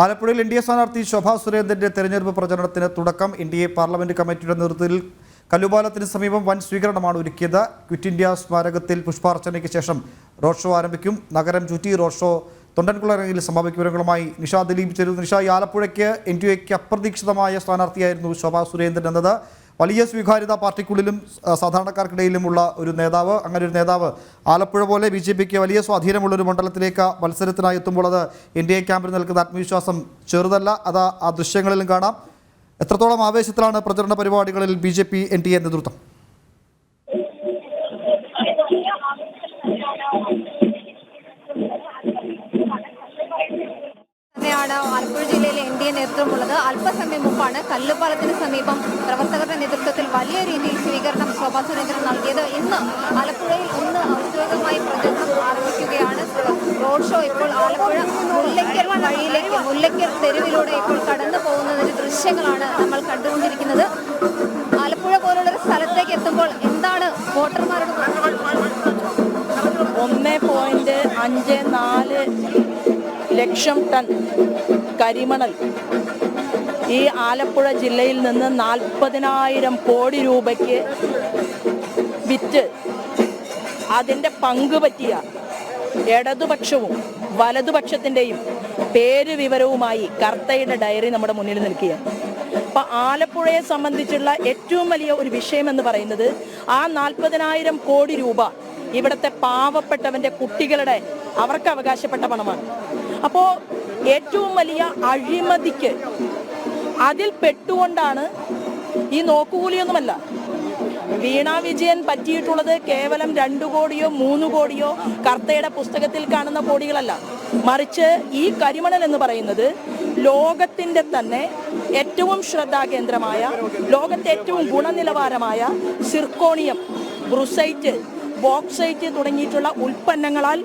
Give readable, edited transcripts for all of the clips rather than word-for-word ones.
ആലപ്പുഴയിൽ N D A സ്ഥാനാർത്ഥി ശോഭാ സുരേന്ദ്രന്റെ തെരഞ്ഞെടുപ്പ് പ്രചരണത്തിന് തുടക്കം. എൻ ഡി എ പാർലമെന്റ് കമ്മിറ്റിയുടെ നേതൃത്വത്തിൽ കല്ലുപാലത്തിന് സമീപം വൻ സ്വീകരണമാണ് ഒരുക്കിയത്. ക്വിറ്റ് ഇന്ത്യ സ്മാരകത്തിൽ പുഷ്പാർച്ചനയ്ക്ക് ശേഷം റോഡ് ഷോ ആരംഭിക്കും. നഗരം ചുറ്റി റോഡ് ഷോ തൊണ്ടൻകുളറയിൽ സമാപിക്കും. വിവരങ്ങളുമായി നിഷ ദിലീപ് ചേരുന്നു. നിഷ, ഈ ആലപ്പുഴയ്ക്ക് എൻ ഡി എക്ക് അപ്രതീക്ഷിതമായ സ്ഥാനാർത്ഥിയായിരുന്നു ശോഭാ സുരേന്ദ്രൻ എന്നത്. വലിയ സ്വീകാര്യത പാർട്ടിക്കുള്ളിലും സാധാരണക്കാർക്കിടയിലുമുള്ള ഒരു നേതാവ്. അങ്ങനെ ഒരു നേതാവ് ആലപ്പുഴ പോലെ ബി ജെ പിക്ക് വലിയ സ്വാധീനമുള്ളൊരു മണ്ഡലത്തിലേക്ക് മത്സരത്തിനായി എത്തുമ്പോൾ അത് എൻ ഡി എ ക്യാമ്പിൽ നൽകുന്ന ആത്മവിശ്വാസം ചെറുതല്ല. അത് ആ ദൃശ്യങ്ങളിലും കാണാം. എത്രത്തോളം ആവേശത്തിലാണ് പ്രചരണ പരിപാടികളിൽ B J P N D A നേതൃത്വം? ആലപ്പുഴ ജില്ലയിലെ എൻ ഡി എ നേതൃത്വമുള്ളത്. അല്പസമയം മുമ്പാണ് കല്ലുപാലത്തിന് സമീപം പ്രവർത്തകരുടെ നേതൃത്വത്തിൽ വലിയ രീതിയിൽ സ്വീകരണം ശോഭാ സുരേന്ദ്രൻ നൽകിയത്. ഇന്ന് ആലപ്പുഴയിൽ ഔദ്യോഗികമായി പ്രചരണം ആരംഭിക്കുകയാണ്. റോഡ് ഷോ ഇപ്പോൾ ആലപ്പുഴ മുല്ലയ്ക്കൽ വഴിയിലേക്ക്, മുല്ലയ്ക്കൽ തെരുവിലൂടെ ഇപ്പോൾ കടന്നു പോകുന്നതിന്റെ ദൃശ്യങ്ങളാണ് നമ്മൾ കണ്ടുകൊണ്ടിരിക്കുന്നത്. ആലപ്പുഴ പോലുള്ളൊരു സ്ഥലത്തേക്ക് എത്തുമ്പോൾ എന്താണ് വോട്ടർമാരുടെ 1.54 ലക്ഷം ടൺ കരിമണൽ ഈ ആലപ്പുഴ ജില്ലയിൽ നിന്ന് 40,000 കോടി രൂപയ്ക്ക് വിറ്റ് അതിൻ്റെ പങ്ക് പറ്റിയ ഇടതുപക്ഷവും വലതുപക്ഷത്തിൻ്റെയും പേര് വിവരവുമായി കർത്തയുടെ ഡയറി നമ്മുടെ മുന്നിൽ നിൽക്കുകയാണ്. അപ്പം ആലപ്പുഴയെ സംബന്ധിച്ചുള്ള ഏറ്റവും വലിയ ഒരു വിഷയം എന്ന് പറയുന്നത് ആ 40,000 കോടി രൂപ ഇവിടുത്തെ പാവപ്പെട്ടവൻ്റെ കുട്ടികളുടെ അവർക്ക് അവകാശപ്പെട്ട പണമാണ്. അപ്പോൾ ഏറ്റവും വലിയ അഴിമതിക്ക് അതിൽ പെട്ടുകൊണ്ടാണ്, ഈ നോക്കുകൂലിയൊന്നുമല്ല വീണ വിജയൻ പറ്റിയിട്ടുള്ളത് കേവലം 2 കോടിയോ 3 കോടിയോ കർത്തയുടെ പുസ്തകത്തിൽ കാണുന്ന കോടികളല്ല, മറിച്ച് ഈ കരിമണൽ എന്ന് പറയുന്നത് ലോകത്തിൻ്റെ തന്നെ ഏറ്റവും ശ്രദ്ധാകേന്ദ്രമായ, ലോകത്തെ ഏറ്റവും ഗുണനിലവാരമായ സിർക്കോണിയം, ബ്രുസൈറ്റ്, ബോക്സൈറ്റ് തുടങ്ങിയിട്ടുള്ള ഉൽപ്പന്നങ്ങളാൽ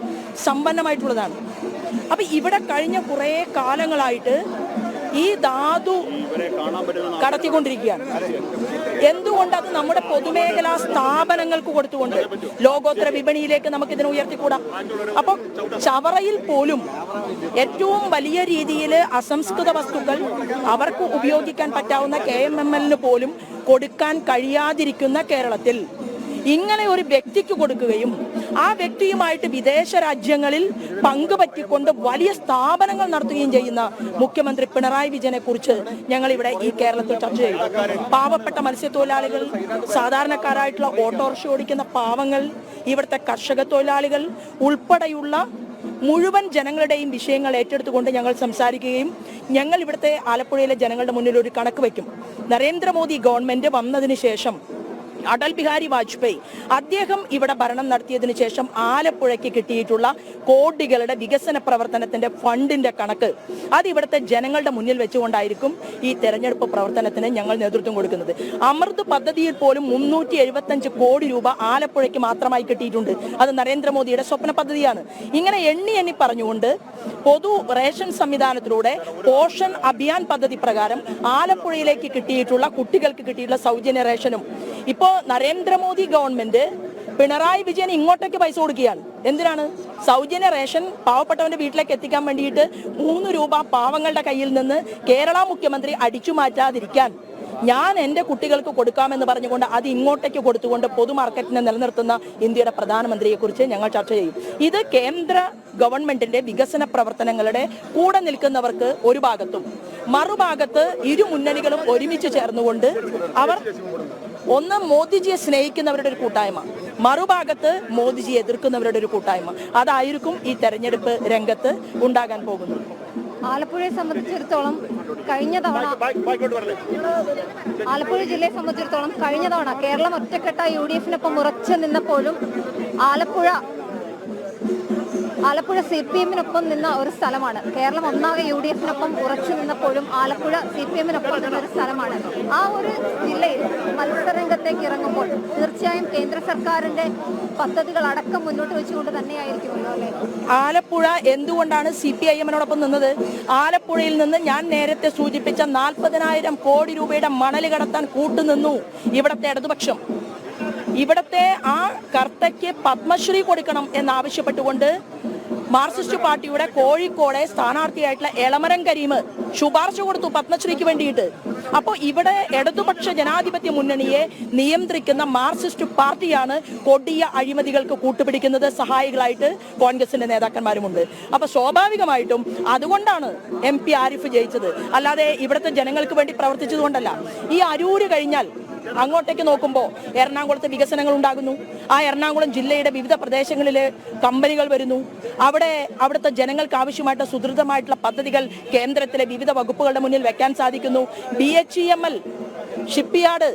സമ്പന്നമായിട്ടുള്ളതാണ്. അപ്പം ഇവിടെ കഴിഞ്ഞ കുറേ കാലങ്ങളായിട്ട് ഈ ധാതു കടത്തിക്കൊണ്ടിരിക്കുകയാണ്. എന്തുകൊണ്ട് അത് നമ്മുടെ പൊതുമേഖലാ സ്ഥാപനങ്ങൾക്ക് കൊടുത്തുകൊണ്ട് ലോകോത്തര വിപണിയിലേക്ക് നമുക്കിതിനെ ഉയർത്തിക്കൂടാം? അപ്പോൾ ചവറയിൽ പോലും ഏറ്റവും വലിയ രീതിയിൽ അസംസ്കൃത വസ്തുക്കൾ അവർക്ക് ഉപയോഗിക്കാൻ പറ്റാവുന്ന KMML പോലും കൊടുക്കാൻ കഴിയാതിരിക്കുന്ന കേരളത്തിൽ ഇങ്ങനെ ഒരു വ്യക്തിക്ക് കൊടുക്കുകയും ആ വ്യക്തിയുമായിട്ട് വിദേശ രാജ്യങ്ങളിൽ പങ്കുപറ്റിക്കൊണ്ട് വലിയ സ്ഥാപനങ്ങൾ നടത്തുകയും ചെയ്യുന്ന മുഖ്യമന്ത്രി പിണറായി വിജയനെ കുറിച്ച് ഞങ്ങളിവിടെ ഈ കേരളത്തിൽ ചർച്ച ചെയ്യും. പാവപ്പെട്ട മത്സ്യത്തൊഴിലാളികൾ, സാധാരണക്കാരായിട്ടുള്ള ഓട്ടോറിക്ഷ ഓടിക്കുന്ന പാവങ്ങൾ, ഇവിടുത്തെ കർഷക തൊഴിലാളികൾ ഉൾപ്പെടെയുള്ള മുഴുവൻ ജനങ്ങളുടെയും വിഷയങ്ങൾ ഏറ്റെടുത്തുകൊണ്ട് ഞങ്ങൾ സംസാരിക്കുകയും ഞങ്ങൾ ഇവിടുത്തെ ആലപ്പുഴയിലെ ജനങ്ങളുടെ മുന്നിൽ ഒരു കണക്ക് വയ്ക്കും. നരേന്ദ്രമോദി ഗവൺമെന്റ് വന്നതിന് ശേഷം അടൽ ബിഹാരി വാജ്പേയി അദ്ദേഹം ഇവിടെ ഭരണം നടത്തിയതിനു ശേഷം ആലപ്പുഴയ്ക്ക് കിട്ടിയിട്ടുള്ള കോടികളുടെ വികസന പ്രവർത്തനത്തിന്റെ ഫണ്ടിന്റെ കണക്ക് അത് ഇവിടുത്തെ ജനങ്ങളുടെ മുന്നിൽ വെച്ചുകൊണ്ടായിരിക്കും ഈ തെരഞ്ഞെടുപ്പ് പ്രവർത്തനത്തിന് ഞങ്ങൾ നേതൃത്വം കൊടുക്കുന്നത്. അമൃത് പദ്ധതിയിൽ പോലും 375 കോടി രൂപ ആലപ്പുഴയ്ക്ക് മാത്രമായി കിട്ടിയിട്ടുണ്ട്. അത് നരേന്ദ്രമോദിയുടെ സ്വപ്ന പദ്ധതിയാണ്. ഇങ്ങനെ എണ്ണി പറഞ്ഞുകൊണ്ട് പൊതു റേഷൻ സംവിധാനത്തിലൂടെ പോഷൻ അഭിയാൻ പദ്ധതി പ്രകാരം ആലപ്പുഴയിലേക്ക് കിട്ടിയിട്ടുള്ള കുട്ടികൾക്ക് കിട്ടിയിട്ടുള്ള സൗജന്യ റേഷനും ഇപ്പോൾ നരേന്ദ്രമോദി ഗവൺമെന്റ് പിണറായി വിജയൻ ഇങ്ങോട്ടേക്ക് പൈസ കൊടുക്കുകയാണ്. എന്തിനാണ്? സൗജന്യ റേഷൻ പാവപ്പെട്ടവന്റെ വീട്ടിലേക്ക് എത്തിക്കാൻ വേണ്ടിയിട്ട് 3 രൂപ പാവങ്ങളുടെ കയ്യിൽ നിന്ന് കേരള മുഖ്യമന്ത്രി അടിച്ചു മാറ്റാതിരിക്കാൻ ഞാൻ എൻ്റെ കുട്ടികൾക്ക് കൊടുക്കാമെന്ന് പറഞ്ഞുകൊണ്ട് അത് ഇങ്ങോട്ടേക്ക് കൊടുത്തുകൊണ്ട് പൊതു മാർക്കറ്റിനെ നിലനിർത്തുന്ന ഇന്ത്യയുടെ പ്രധാനമന്ത്രിയെ കുറിച്ച് ഞങ്ങൾ ചർച്ച ചെയ്യും. ഇത് കേന്ദ്ര ഗവൺമെന്റിന്റെ വികസന പ്രവർത്തനങ്ങളുടെ കൂടെ നിൽക്കുന്നവർക്ക് ഒരു ഭാഗത്തും, മറുഭാഗത്ത് ഇരു മുന്നണികളും ഒരുമിച്ച് ചേർന്നുകൊണ്ട് അവർ ഒന്ന് മോദിജിയെ സ്നേഹിക്കുന്നവരുടെ ഒരു കൂട്ടായ്മ, മറുഭാഗത്ത് മോദിജിയെ എതിർക്കുന്നവരുടെ ഒരു കൂട്ടായ്മ, അതായിരിക്കും ഈ തെരഞ്ഞെടുപ്പ് രംഗത്ത് ഉണ്ടാകാൻ പോകുന്നത്. ആലപ്പുഴയെ സംബന്ധിച്ചിടത്തോളം കഴിഞ്ഞ തവണ ആലപ്പുഴ ജില്ലയെ സംബന്ധിച്ചിടത്തോളം കഴിഞ്ഞ തവണ കേരളം ഒറ്റക്കെട്ടായി UDF-നൊപ്പം ഉറച്ചു നിന്നപ്പോഴും ആലപ്പുഴ CPM-നൊപ്പം നിന്ന ഒരു സ്ഥലമാണ്. കേരളം ഒന്നാകെ UDF-നൊപ്പം ഉറച്ചു നിന്നപ്പോഴും ആലപ്പുഴ CPM-നൊപ്പം നിന്ന ഒരു സ്ഥലമാണ്. ആ ഒരു ജില്ലയിൽ മത്സരരംഗത്തേക്ക് ഇറങ്ങുമ്പോൾ തീർച്ചയായും കേന്ദ്ര സർക്കാരിന്റെ പദ്ധതികൾ അടക്കം മുന്നോട്ട് വെച്ചുകൊണ്ട് തന്നെയായിരിക്കുമല്ലോ അല്ലേ? ആലപ്പുഴ എന്തുകൊണ്ടാണ് CPIM-നോടൊപ്പം നിന്നത്? ആലപ്പുഴയിൽ നിന്ന് ഞാൻ നേരത്തെ സൂചിപ്പിച്ച 40,000 കോടി രൂപയുടെ മണൽ കടത്താൻ കൂട്ടുനിന്നു ഇവിടുത്തെ ഇടതുപക്ഷം. ഇവിടുത്തെ ആ കർത്തയ്ക്ക് പത്മശ്രീ കൊടുക്കണം എന്നാവശ്യപ്പെട്ടുകൊണ്ട് മാർക്സിസ്റ്റ് പാർട്ടിയുടെ കോഴിക്കോടെ സ്ഥാനാർത്ഥിയായിട്ടുള്ള എളമരം കരീം ശുപാർശ കൊടുത്തു പത്മശ്രീക്ക് വേണ്ടിയിട്ട്. അപ്പോൾ ഇവിടെ ഇടതുപക്ഷ ജനാധിപത്യ മുന്നണിയെ നിയന്ത്രിക്കുന്ന മാർക്സിസ്റ്റ് പാർട്ടിയാണ് കൊടിയ അഴിമതികൾക്ക് കൂട്ടുപിടിക്കുന്നത്. സഹായികളായിട്ട് കോൺഗ്രസിന്റെ നേതാക്കന്മാരുമുണ്ട്. അപ്പൊ സ്വാഭാവികമായിട്ടും അതുകൊണ്ടാണ് MP ആരിഫ് ജയിച്ചത്, അല്ലാതെ ഇവിടുത്തെ ജനങ്ങൾക്ക് വേണ്ടി പ്രവർത്തിച്ചത് കൊണ്ടല്ല. ഈ അരൂര് കഴിഞ്ഞാൽ അങ്ങോട്ടേക്ക് നോക്കുമ്പോൾ എറണാകുളത്ത് വികസനങ്ങൾ ഉണ്ടാകുന്നു. ആ എറണാകുളം ജില്ലയുടെ വിവിധ പ്രദേശങ്ങളിൽ കമ്പനികൾ വരുന്നു. അവിടുത്തെ ജനങ്ങൾക്ക് ആവശ്യമായിട്ട് സുദൃഢമായിട്ടുള്ള പദ്ധതികൾ കേന്ദ്രത്തിലെ വിവിധ വകുപ്പുകളുടെ മുന്നിൽ വെക്കാൻ സാധിക്കുന്നു. BHEML, ഷിപ്പ്യാർഡ്,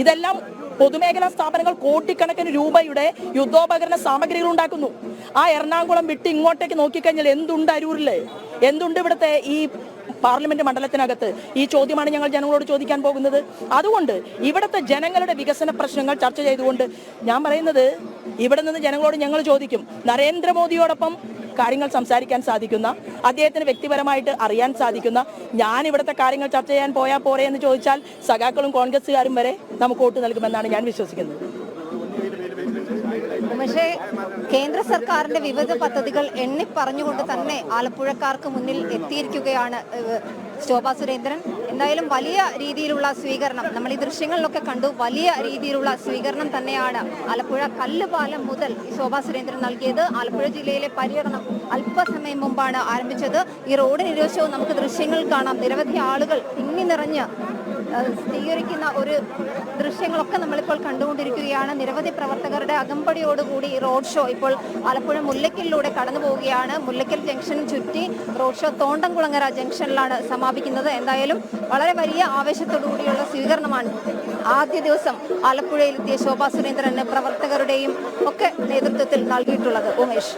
ഇതെല്ലാം പൊതുമേഖലാ സ്ഥാപനങ്ങൾ കോടിക്കണക്കിന് രൂപയുടെ യുദ്ധോപകരണ സാമഗ്രികൾ ഉണ്ടാക്കുന്നു. ആ എറണാകുളം വിട്ട് ഇങ്ങോട്ടേക്ക് നോക്കിക്കഴിഞ്ഞാൽ എന്തുണ്ട് അരൂരില്, എന്തുണ്ട് ഇവിടുത്തെ ഈ പാർലമെന്റ് മണ്ഡലത്തിനകത്ത്? ഈ ചോദ്യമാണ് ഞങ്ങൾ ജനങ്ങളോട് ചോദിക്കാൻ പോകുന്നത്. അതുകൊണ്ട് ഇവിടുത്തെ ജനങ്ങളുടെ വികസന പ്രശ്നങ്ങൾ ചർച്ച ചെയ്തുകൊണ്ട് ഞാൻ പറയുന്നത്, ഇവിടെ നിന്ന് ജനങ്ങളോട് ഞങ്ങൾ ചോദിക്കും, നരേന്ദ്രമോദിയോടൊപ്പം കാര്യങ്ങൾ സംസാരിക്കാൻ സാധിക്കുന്ന, അദ്ദേഹത്തിന് വ്യക്തിപരമായിട്ട് അറിയാൻ സാധിക്കുന്ന, ഞാൻ ഇവിടുത്തെ കാര്യങ്ങൾ ചർച്ച ചെയ്യാൻ പോയാൽ പോരെ എന്ന് ചോദിച്ചാൽ സഖാക്കളും കോൺഗ്രസ്സുകാരും വരെ നമുക്ക് വോട്ട് നൽകുമെന്നാണ് ഞാൻ വിശ്വസിക്കുന്നത്. പക്ഷേ കേന്ദ്ര സർക്കാരിന്റെ വിവിധ പദ്ധതികൾ എണ്ണി പറഞ്ഞുകൊണ്ട് തന്നെ ആലപ്പുഴക്കാർക്ക് മുന്നിൽ എത്തിയിരിക്കുകയാണ് ശോഭാ സുരേന്ദ്രൻ. എന്തായാലും വലിയ രീതിയിലുള്ള സ്വീകരണം നമ്മൾ ഈ ദൃശ്യങ്ങളിലൊക്കെ കണ്ടു. വലിയ രീതിയിലുള്ള സ്വീകരണം തന്നെയാണ് ആലപ്പുഴ കല്ലുപാലം മുതൽ ശോഭാ സുരേന്ദ്രൻ നൽകിയത്. ആലപ്പുഴ ജില്ലയിലെ പര്യടനം അല്പസമയം മുമ്പാണ് ആരംഭിച്ചത്. ഈ റോഡ് നിരോധനവും നമുക്ക് ദൃശ്യങ്ങൾ കാണാം. നിരവധി ആളുകൾ തിങ്ങി നിറഞ്ഞ് സ്വീകരിക്കുന്ന ഒരു ദൃശ്യങ്ങളൊക്കെ നമ്മളിപ്പോൾ കണ്ടുകൊണ്ടിരിക്കുകയാണ്. നിരവധി പ്രവർത്തകരുടെ അകമ്പടിയോടുകൂടി റോഡ് ഷോ ഇപ്പോൾ ആലപ്പുഴ മുല്ലയ്ക്കലിലൂടെ കടന്നു പോവുകയാണ്. മുല്ലയ്ക്കൽ ജംഗ്ഷൻ ചുറ്റി റോഡ് ഷോ തോണ്ടംകുളങ്ങര ജംഗ്ഷനിലാണ് സമാപിക്കുന്നത്. എന്തായാലും വളരെ വലിയ ആവേശത്തോടുകൂടിയുള്ള സ്വീകരണമാണ് ആദ്യ ദിവസം ആലപ്പുഴയിലെത്തിയ ശോഭാ സുരേന്ദ്രന് പ്രവർത്തകരുടെയും ഒക്കെ നേതൃത്വത്തിൽ നൽകിയിട്ടുള്ളത്. ഉമേഷ്.